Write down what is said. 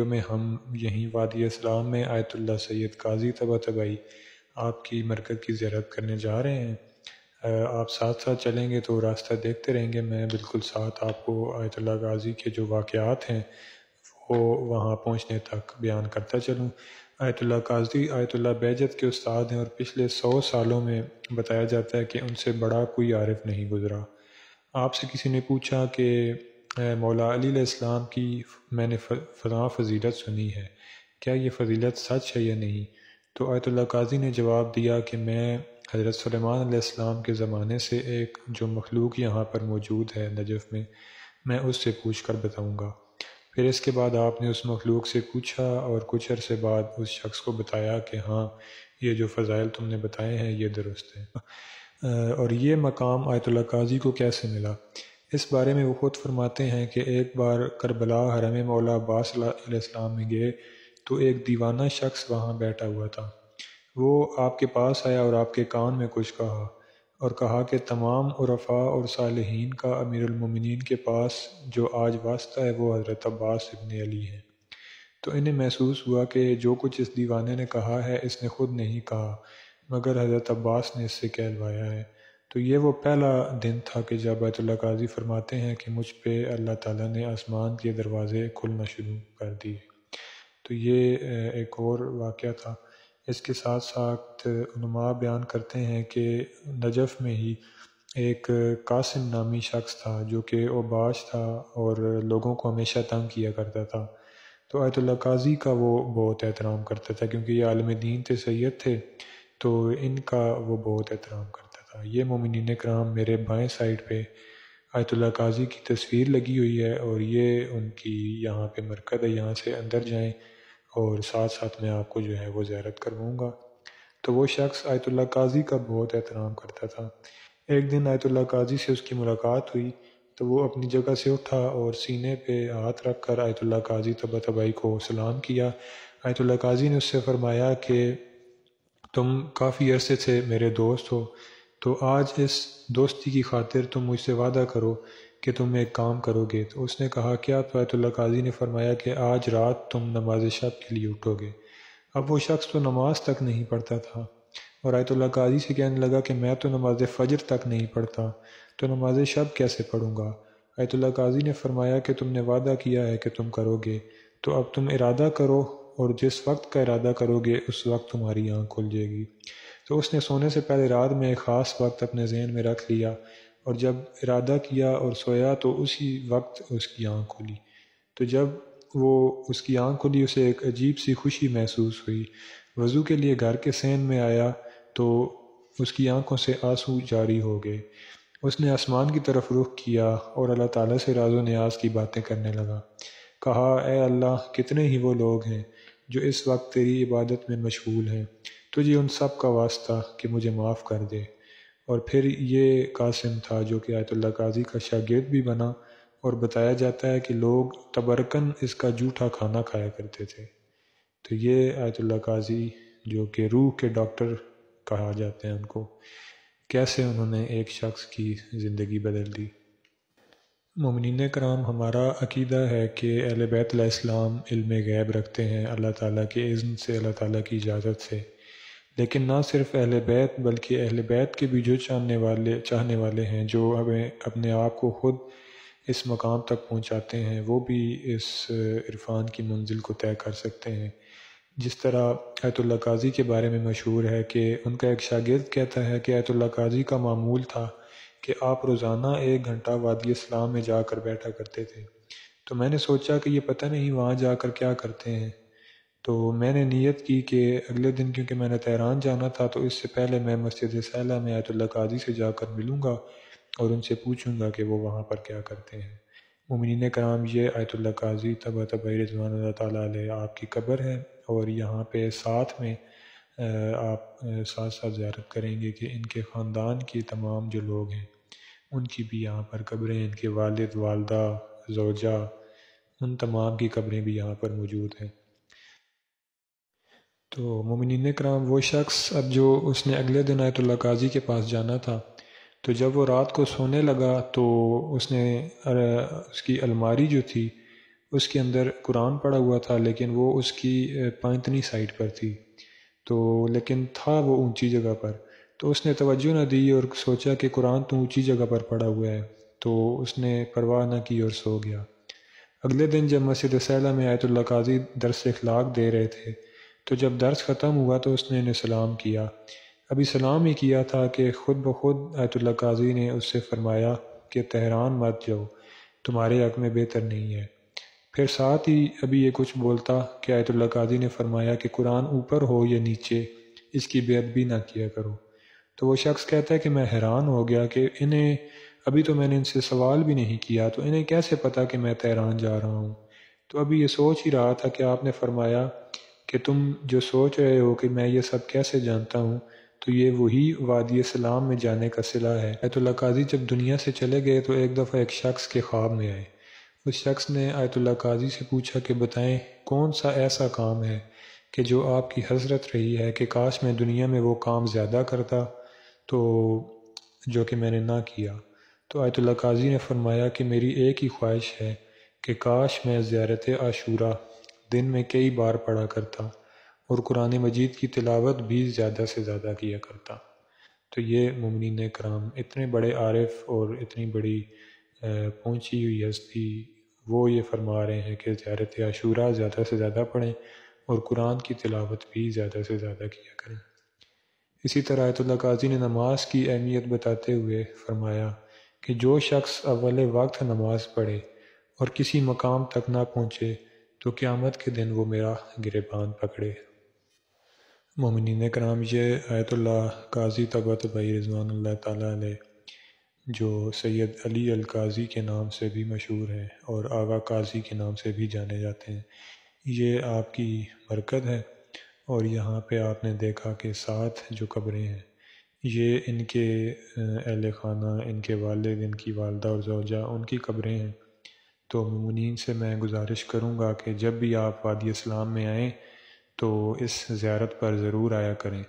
میں ہم یہیں وادی اسلام میں آیت اللہ سید قاضی طباطبائی آپ کی مرکز کی زیارت کرنے جا رہے ہیں۔ آپ ساتھ ساتھ چلیں گے تو راستہ دیکھتے رہیں گے، میں بالکل ساتھ آپ کو آیت اللہ قاضی کے جو واقعات ہیں وہ وہاں پہنچنے تک بیان کرتا چلوں۔ آیت اللہ قاضی آیت اللہ بہجت کے استاد ہیں، اور پچھلے 100 سالوں میں بتایا جاتا ہے کہ ان سے بڑا کوئی عارف نہیں گزرا۔ آپ سے کسی نے پوچھا کہ مولا علی علیہ السلام کی میں نے فلاں فضیلت سنی ہے، کیا یہ فضیلت سچ ہے یا نہیں؟ تو آیت اللہ قاضی نے جواب دیا کہ میں حضرت سلیمان علیہ السلام کے زمانے سے ایک جو مخلوق یہاں پر موجود ہے نجف میں اس سے پوچھ کر بتاؤں گا۔ پھر اس کے بعد آپ نے اس مخلوق سے پوچھا اور کچھ عرصے بعد اس شخص کو بتایا کہ ہاں یہ جو فضائل تم نے بتائے ہیں یہ درست ہیں۔ اور یہ مقام آیت اللہ قاضی کو کیسے ملا؟ اس بارے میں وہ خود فرماتے ہیں کہ ایک بار کربلا حرم مولا عباس علیہ السلام میں گئے تو ایک دیوانہ شخص وہاں بیٹھا ہوا تھا۔ وہ آپ کے پاس آیا اور آپ کے کان میں کچھ کہا، اور کہا کہ تمام عرفاء اور صالحین کا امیر المومنین کے پاس جو آج واسطہ ہے وہ حضرت عباس ابن علی ہے۔ تو انہیں محسوس ہوا کہ جو کچھ اس دیوانے نے کہا ہے اس نے خود نہیں کہا مگر حضرت عباس نے اس سے کہلوایا ہے۔ تو یہ وہ پہلا دن تھا کہ جب آیت اللہ قاضی فرماتے ہیں کہ مجھ پہ اللہ تعالیٰ نے آسمان کے دروازے کھلنا شروع کر دیے۔ تو یہ ایک اور واقعہ تھا۔ اس کے ساتھ ساتھ علماء بیان کرتے ہیں کہ نجف میں ہی ایک قاسم نامی شخص تھا جو کہ اوباش تھا اور لوگوں کو ہمیشہ تنگ کیا کرتا تھا۔ تو آیت اللہ قاضی کا وہ بہت احترام کرتا تھا، کیونکہ یہ عالم دین تھے، سید تھے، تو ان کا وہ بہت احترام کرتا تھا۔ یہ مومنین کرام میرے بائیں سائڈ پہ آیت اللہ قاضی کی تصویر لگی ہوئی ہے، اور یہ ان کی یہاں پہ مرکز ہے، یہاں سے اندر جائیں اور ساتھ ساتھ میں آپ کو جو ہے وہ زیارت کرواؤں گا۔ تو وہ شخص آیت اللہ قاضی کا بہت احترام کرتا تھا۔ ایک دن آیت اللہ قاضی سے اس کی ملاقات ہوئی تو وہ اپنی جگہ سے اٹھا اور سینے پہ ہاتھ رکھ کر آیت اللہ قاضی طباطبائی کو سلام کیا۔ آیت اللہ قاضی نے اس سے فرمایا کہ تم کافی عرصے سے میرے دوست ہو، تو آج اس دوستی کی خاطر تم مجھ سے وعدہ کرو کہ تم ایک کام کرو گے۔ تو اس نے کہا کیا؟ تو آیت اللہ قاضی نے فرمایا کہ آج رات تم نماز شب کے لیے اٹھو گے۔ اب وہ شخص تو نماز تک نہیں پڑھتا تھا، اور آیت اللہ قاضی سے کہنے لگا کہ میں تو نماز فجر تک نہیں پڑھتا، تو نماز شب کیسے پڑھوں گا؟ آیت اللہ قاضی نے فرمایا کہ تم نے وعدہ کیا ہے کہ تم کرو گے، تو اب تم ارادہ کرو، اور جس وقت کا ارادہ کرو گے اس وقت تمہاری آنکھ کھل جائے گی۔ تو اس نے سونے سے پہلے رات میں ایک خاص وقت اپنے ذہن میں رکھ لیا، اور جب ارادہ کیا اور سویا تو اسی وقت اس کی آنکھ کھلی۔ تو جب وہ اس کی آنکھ کھلی اسے ایک عجیب سی خوشی محسوس ہوئی۔ وضو کے لیے گھر کے صحن میں آیا تو اس کی آنکھوں سے آنسو جاری ہو گئے۔ اس نے آسمان کی طرف رخ کیا اور اللہ تعالیٰ سے راز و نیاز کی باتیں کرنے لگا۔ کہا اے اللہ، کتنے ہی وہ لوگ ہیں جو اس وقت تیری عبادت میں مشغول ہیں، تجھے ان سب کا واسطہ کہ مجھے معاف کر دے۔ اور پھر یہ قاسم تھا جو کہ آیت اللہ قاضی کا شاگرد بھی بنا، اور بتایا جاتا ہے کہ لوگ تبرکن اس کا جھوٹا کھانا کھایا کرتے تھے۔ تو یہ آیت اللہ قاضی جو کہ روح کے ڈاکٹر کہا جاتے ہیں ان کو، کیسے انہوں نے ایک شخص کی زندگی بدل دی۔ مومنین کرام، ہمارا عقیدہ ہے کہ اہل بیت علیہ السلام علم غیب رکھتے ہیں اللہ تعالیٰ کے اذن سے، اللہ تعالیٰ کی اجازت سے۔ لیکن نہ صرف اہل بیت بلکہ اہل بیت کے بھی جو چاہنے والے ہیں، جو ہمیں اپنے آپ کو خود اس مقام تک پہنچاتے ہیں، وہ بھی اس عرفان کی منزل کو طے کر سکتے ہیں۔ جس طرح آیت اللہ قاضی کے بارے میں مشہور ہے کہ ان کا ایک شاگرد کہتا ہے کہ آیت اللہ قاضی کا معمول تھا کہ آپ روزانہ 1 گھنٹہ وادی اسلام میں جا کر بیٹھا کرتے تھے۔ تو میں نے سوچا کہ یہ پتہ نہیں وہاں جا کر کیا کرتے ہیں، تو میں نے نیت کی کہ اگلے دن کیونکہ میں نے تہران جانا تھا تو اس سے پہلے میں مسجد سیلہ میں آیت اللہ قاضی سے جا کر ملوں گا اور ان سے پوچھوں گا کہ وہ وہاں پر کیا کرتے ہیں۔ مومنین کرام، یہ آیت اللہ قاضی طباطبائی رضوان اللہ تعالیٰ علیہ آپ کی قبر ہے، اور یہاں پہ ساتھ میں آپ ساتھ ساتھ زیارت کریں گے کہ ان کے خاندان کے تمام جو لوگ ہیں ان کی بھی یہاں پر قبریں، ان کے والد، والدہ، زوجہ، ان تمام کی قبریں بھی یہاں پر موجود ہیں۔ تو مومنین کرام، وہ شخص اب جو اس نے اگلے دن آیت اللہ قاضی کے پاس جانا تھا، تو جب وہ رات کو سونے لگا تو اس نے اس کی الماری جو تھی اس کے اندر قرآن پڑا ہوا تھا، لیکن وہ اس کی پائنتنی سائٹ پر تھی، تو لیکن تھا وہ اونچی جگہ پر، تو اس نے توجہ نہ دی اور سوچا کہ قرآن تو اونچی جگہ پر پڑا ہوا ہے، تو اس نے پرواہ نہ کی اور سو گیا۔ اگلے دن جب مسجد سیلہ میں آیت اللہ قاضی درس اخلاق دے رہے تھے، تو جب درس ختم ہوا تو اس نے انہیں سلام کیا۔ ابھی سلام ہی کیا تھا کہ خود بخود آیت اللہ قاضی نے اس سے فرمایا کہ تہران مت جاؤ، تمہارے حق میں بہتر نہیں ہے۔ پھر ساتھ ہی ابھی یہ کچھ بولتا کہ آیت اللہ قاضی نے فرمایا کہ قرآن اوپر ہو یا نیچے، اس کی بے ادبی نہ کیا کرو۔ تو وہ شخص کہتا ہے کہ میں حیران ہو گیا کہ ابھی تو میں نے ان سے سوال بھی نہیں کیا، تو انہیں کیسے پتا کہ میں تہران جا رہا ہوں؟ تو ابھی یہ سوچ ہی رہا تھا کہ آپ نے فرمایا کہ تم جو سوچ رہے ہو کہ میں یہ سب کیسے جانتا ہوں، تو یہ وہی وادی سلام میں جانے کا صلہ ہے۔ آیت اللہ قاضی جب دنیا سے چلے گئے تو ایک دفعہ ایک شخص کے خواب میں آئے۔ اس شخص نے آیت اللہ قاضی سے پوچھا کہ بتائیں کون سا ایسا کام ہے کہ جو آپ کی حسرت رہی ہے کہ کاش میں دنیا میں وہ کام زیادہ کرتا تو جو کہ میں نے نہ کیا۔ تو آیت اللہ قاضی نے فرمایا کہ میری ایک ہی خواہش ہے کہ کاش میں زیارت عاشورہ دن میں کئی بار پڑھا کرتا اور قرآن مجید کی تلاوت بھی زیادہ سے زیادہ کیا کرتا۔ تو یہ مومنین کرام، اتنے بڑے عارف اور اتنی بڑی پہنچی ہوئی ہستی، وہ یہ فرما رہے ہیں کہ زیارت عاشورہ زیادہ سے زیادہ پڑھیں اور قرآن کی تلاوت بھی زیادہ سے زیادہ کیا کریں۔ اسی طرح آیت اللہ قاضی نے نماز کی اہمیت بتاتے ہوئے فرمایا کہ جو شخص اول وقت نماز پڑھے اور کسی مقام تک نہ پہنچے تو قیامت کے دن وہ میرا گریبان پکڑے۔ مومنین کرام، یہ آیت اللہ قاضی طباطبائی رضوان اللہ تعالیٰ علیہ، جو سید علی القاضی کے نام سے بھی مشہور ہے اور آغا قاضی کے نام سے بھی جانے جاتے ہیں، یہ آپ کی مرکز ہے۔ اور یہاں پہ آپ نے دیکھا کہ 7 جو قبریں ہیں، یہ ان کے اہل خانہ، ان کے والد، ان کی والدہ اور زوجہ، ان کی قبریں ہیں۔ تو مومنین سے میں گزارش کروں گا کہ جب بھی آپ وادی اسلام میں آئیں تو اس زیارت پر ضرور آیا کریں۔